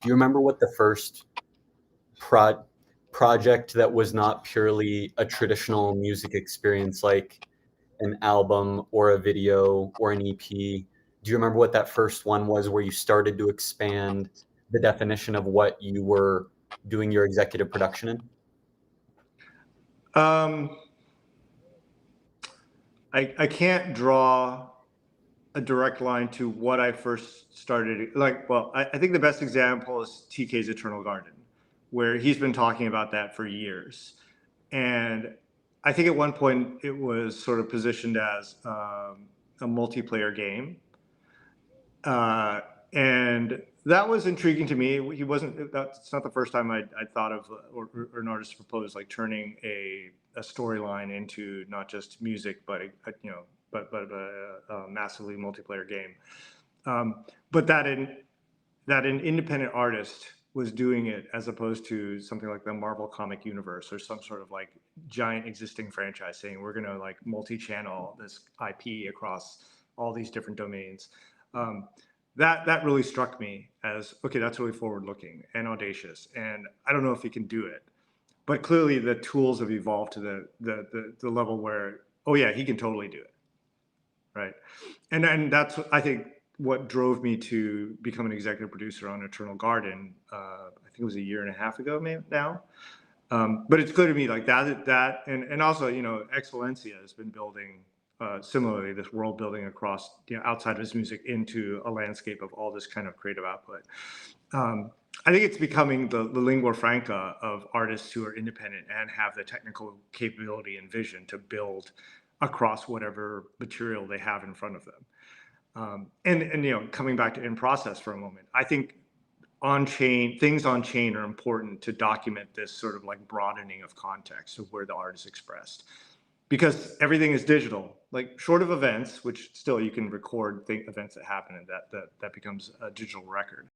Do you remember what the first pro project that was not purely a traditional music experience, like an album or a video or an EP? Do you remember what that first one was where you started to expand the definition of what you were doing your executive production in? Um, I can't draw a direct line to what I first started. Like, well, I think the best example is TK's Eternal Garden, where he's been talking about that for years. And I think at one point it was sort of positioned as a multiplayer game. And that was intriguing to me. He wasn't. That's not the first time I'd thought of, or an artist proposed like turning a storyline into not just music, but a massively multiplayer game. But that an independent artist was doing it as opposed to something like the Marvel comic universe or some sort of like giant existing franchise saying we're going to like multi-channel this IP across all these different domains. That really struck me as, okay, that's really forward looking and audacious. And I don't know if he can do it, but clearly the tools have evolved to the level where, oh yeah, he can totally do it. Right. And that's, I think, what drove me to become an executive producer on Eternal Garden. I think it was a year and a half ago now. But it's clear to me like that, and also, Excelencia has been building similarly this world building across, outside of his music into a landscape of all this kind of creative output. I think it's becoming the lingua franca of artists who are independent and have the technical capability and vision to build across whatever material they have in front of them. And coming back to in process for a moment, I think things on chain are important to document this sort of like broadening of context of where the art is expressed, because everything is digital, like short of events, which still you can record events that happen, and that becomes a digital record.